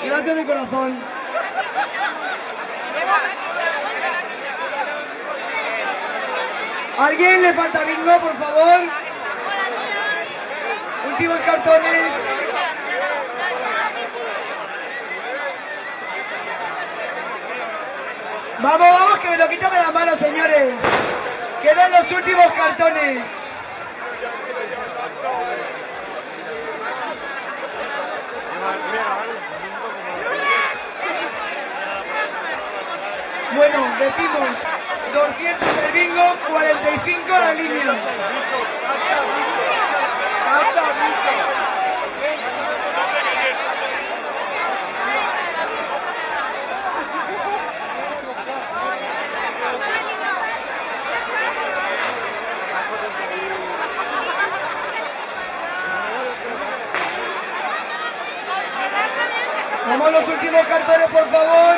Gracias de corazón. ¿Alguien le falta bingo, por favor? Últimos cartones. Vamos, vamos, que me lo quitan de las manos, señores. Quedan los últimos cartones. Bueno, decimos 200 el bingo, 45 la línea. Vamos los últimos cartones, por favor.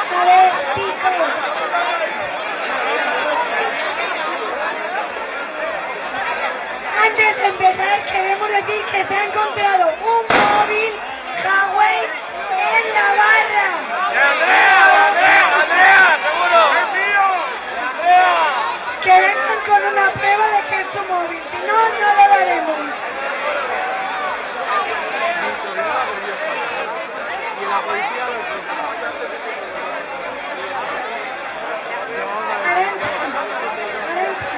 A ver, chicos. Antes de empezar, queremos decir que se ha encontrado un móvil Huawei en la barra. ¡Andrea, seguro! ¡Es mío! ¡Andrea! Que vengan con una prueba de que es su móvil, si no, no lo daremos. Arancha, Arancha.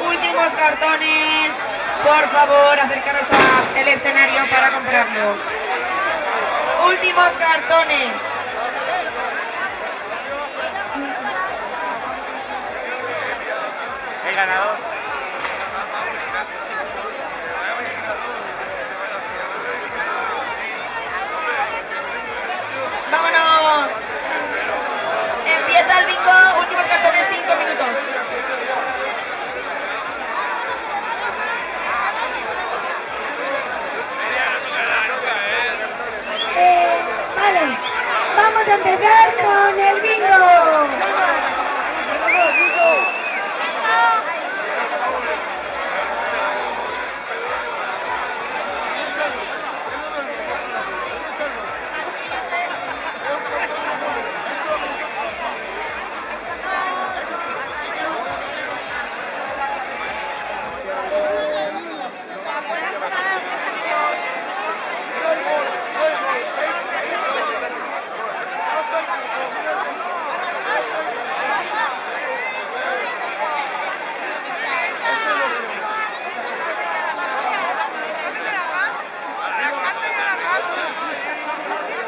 Últimos cartones, por favor, acercaros al escenario para comprarlos. Últimos cartones. El ganador. ¡Vámonos! Empieza el bingo, últimos cartones, 5 minutos. Vale, vamos a empezar con el bingo.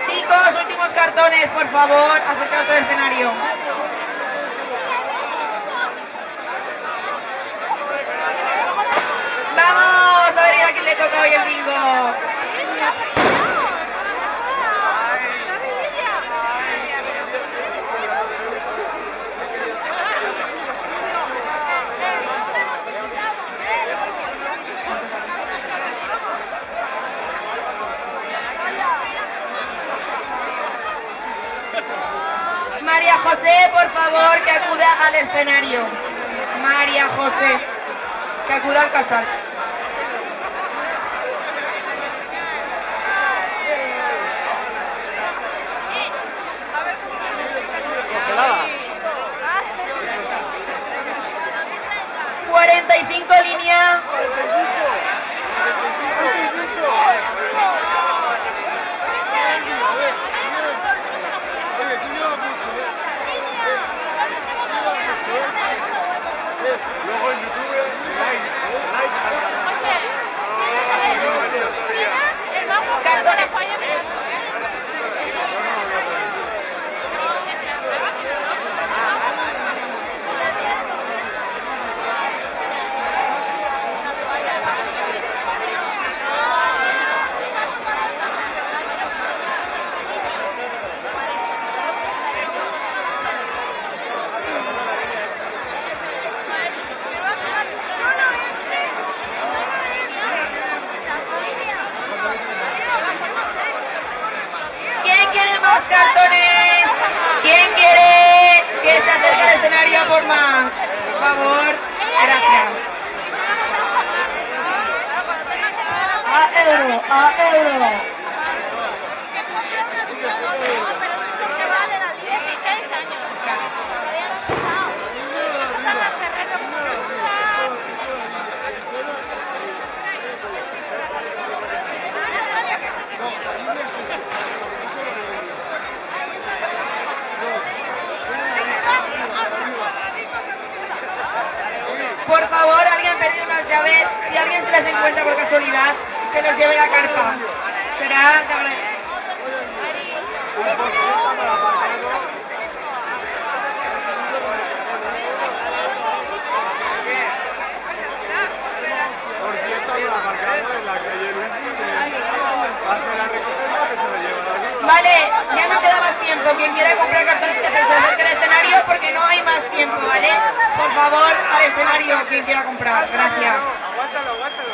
Chicos, últimos cartones, por favor, acercaos al escenario. Vamos a ver a quién le toca hoy el bingo. María José, por favor, que acuda al escenario. María José, que acuda al casal. Congelada. 45 línea. Luego en YouTube, like Cartones. ¿Quién quiere más cartones? ¿Quién quiere que se acerque al escenario por más? Por favor, gracias. A euro. Por favor, alguien ha perdido unas llaves. Si alguien se las encuentra por casualidad, que nos lleve la carpa. Será de agradecer. Por cierto, aparcamos en la calle Luis hace la recogida que se lo lleva la grúa. Vale, ya no queda más tiempo. Quien quiera comprar cartones que se acerque al escenario porque no hay más tiempo, ¿vale? Por favor, al escenario quien quiera comprar. Gracias. Aguántalo, aguántalo,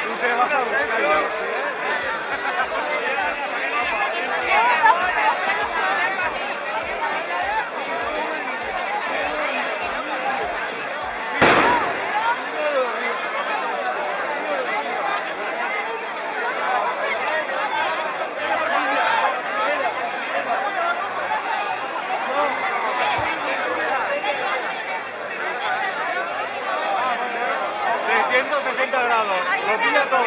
Tú te vas a buscar, yo lo sé. De 160 grados, lo pilla todo.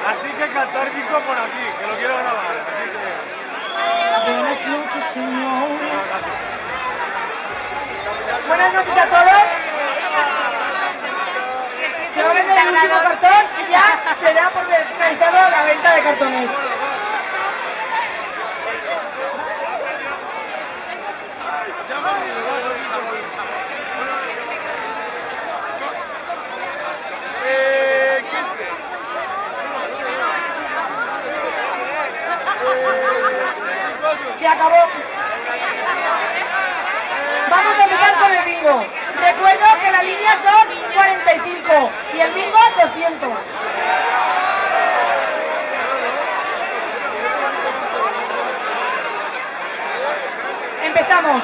Así que cantar disco por aquí, que lo quiero grabar. Así que... Buenas noches, señor. Gracias. Buenas noches a todos. Se va a vender el último cartón y ya se da por finalizado la venta de cartones. Se acabó. Vamos a empezar con el bingo. Recuerdo que la línea son 45 y el bingo 200. Empezamos.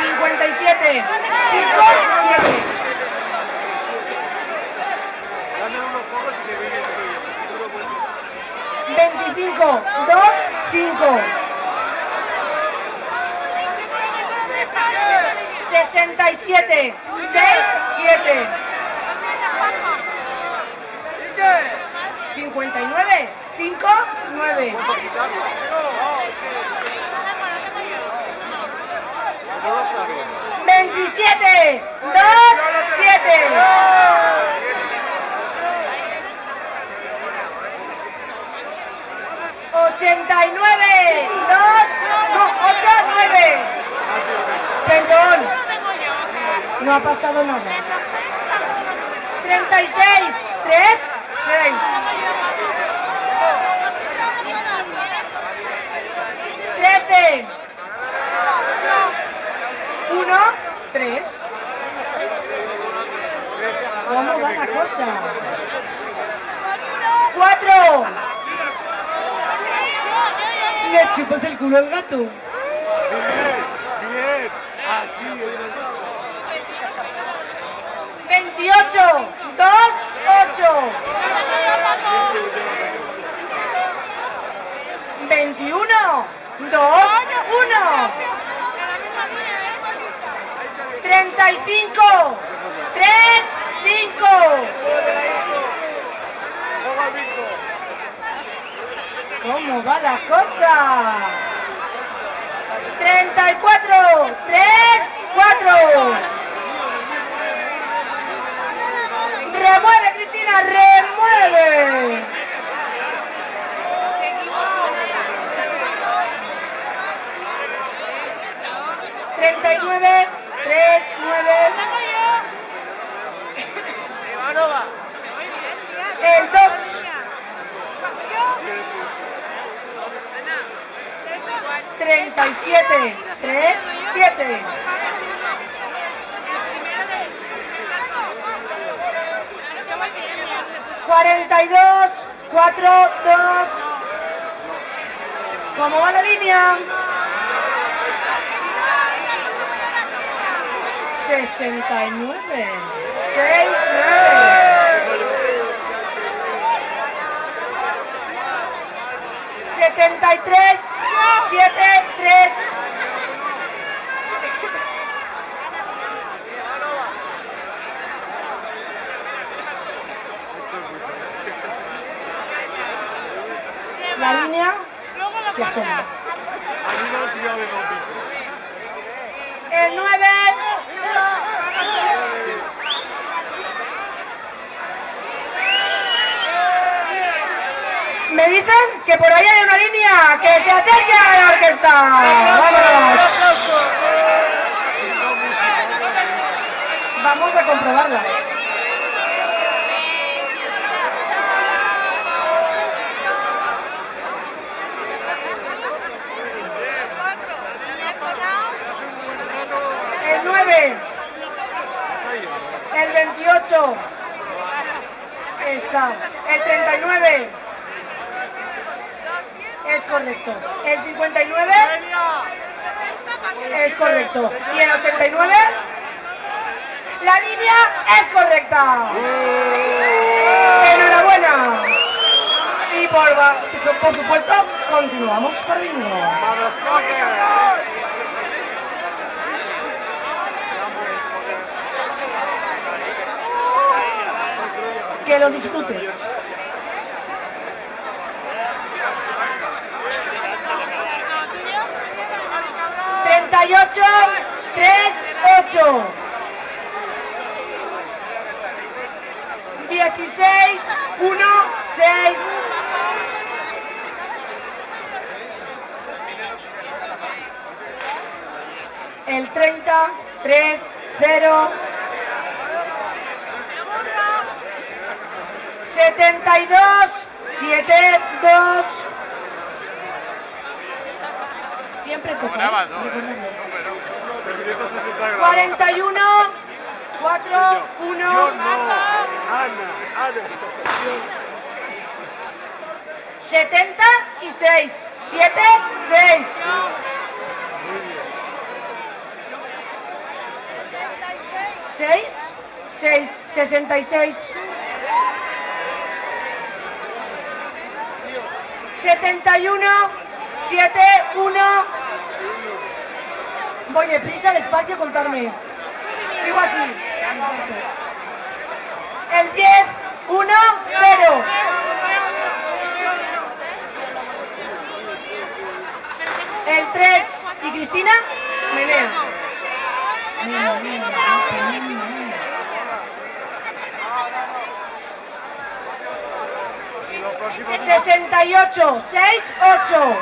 57, 5, 7. Dame unos pocos y te viene el tuyo. 25, 2, 5. 67, 6, 7. 59, 5, 9. No lo sabes. 27, 2, 7. 89, 2, no, 8, 9. Perdón, no ha pasado nada. 36, 3, 6. 13, 1, 3. ¿Cómo va la cosa? 4. Le chupas el culo al gato. Bien, bien. Así es. 28, 2, 8. 21, 2, 1. 35, 3, 5. ¿Cómo va la cosa? 34, 3, 4. Remueve, Cristina, remueve. 39, 3, 9. El 2. 37, 3, 7. 42, 4, 2. ¿Cómo va la línea? 69, 6, 9. 73, 7, 3. La línea se asoma. El 9. Me dicen que por ahí hay una línea que se acerque a la orquesta. ¡Vámonos! Vamos a comprobarla. El 9. El 28. Está. El 39. Es correcto. El 59 es correcto. Y el 89, la línea es correcta. Enhorabuena. Y por supuesto, continuamos por bingo. Que lo disfrutes. 38, 3, 8. 16, 1, 6. El 30, 3, 0. 72, 7, 2. Siempre toca. 41, 4, 1. 76, 7, 6. 6, 6, 66. 71, 7, 1. Voy deprisa, despacio, contarme. Sigo así. El 10, 1, 0. El 3 y Cristina, menea. 68, 6, 8.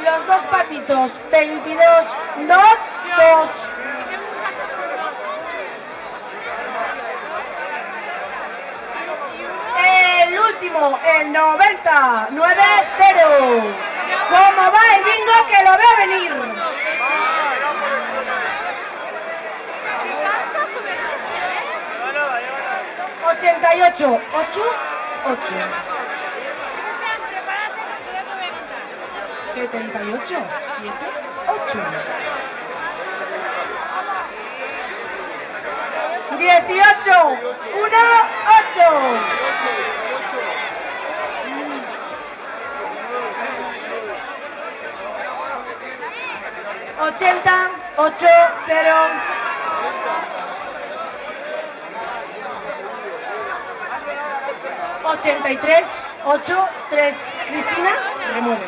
los dos patitos. 22, 2, 2. El último, el 90, 9, 0. ¿Cómo va el bingo? Que lo veo venir. 88, 8, 8. 78, 7, 8. 18, 1, 8. 80, 8, 0. 83, 8, 3. Cristina, remueve.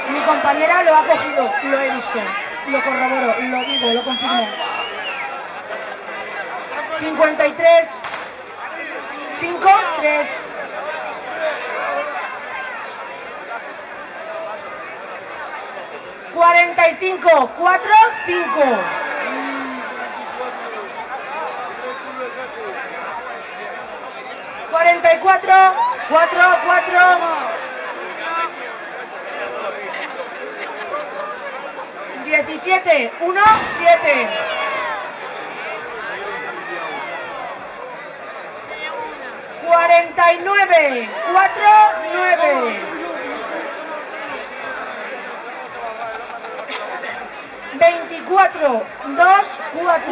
Mi compañera lo ha cogido, lo he visto, lo corroboro, lo digo, lo confirmo. 53, 5, 3. 45, 4, 5. 44, 4, 4. 17, 1, 7. 49, 4, 9. 24, 2, 4.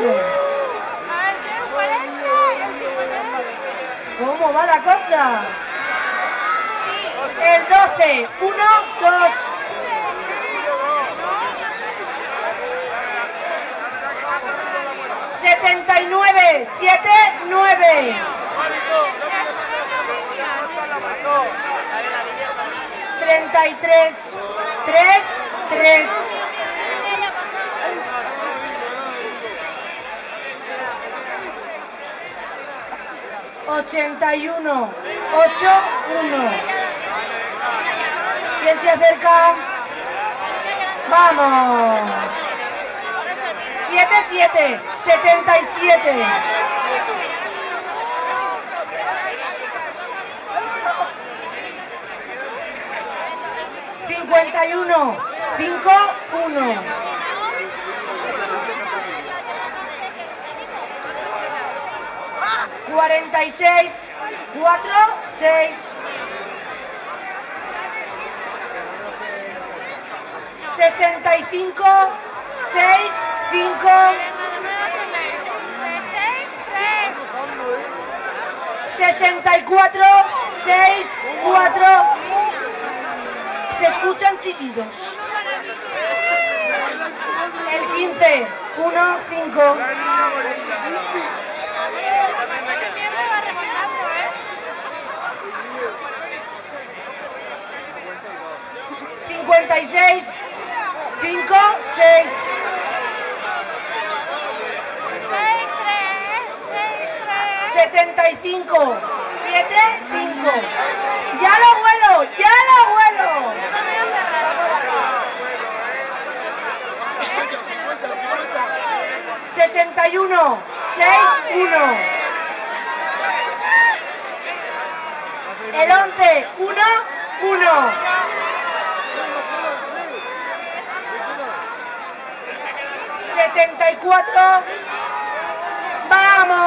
¿Cómo va la cosa? El 12, 1, 2. 79, 7, 9. 33, 3, 3. 81, 8, 1. ¿Quién se acerca? ¡Vamos! 7, 7, 77. 51, 5, 1. 46, 4, 6. 65, 6, 5. 64, 6, 4. Se escuchan chillidos. El 15, 1, 5. 56, 5, 6. 75, 7, 5. ¡Ya lo huelo! ¡Ya lo huelo! 61, 6, 1. El 11, 1, 1. 74. ¡Vamos!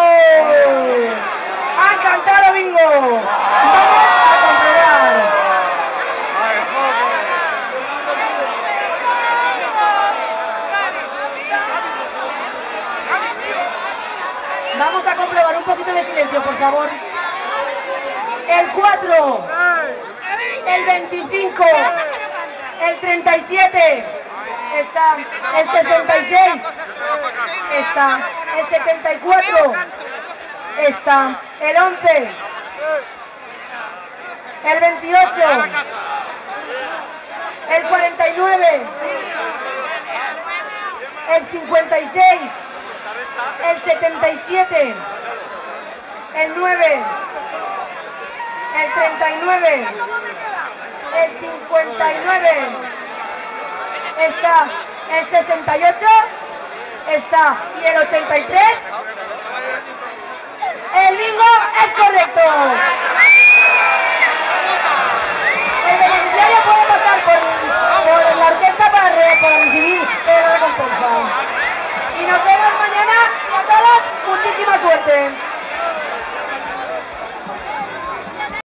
¡Han cantado bingo! ¡Vamos a comprobar! Vamos a comprobar un poquito de silencio, por favor. El 4, el 25, el 37, está el 66, está el 74, está el 11, el 28, el 49, el 56, el 77, el 9, el 39, el 59, está el 68, está y el 83.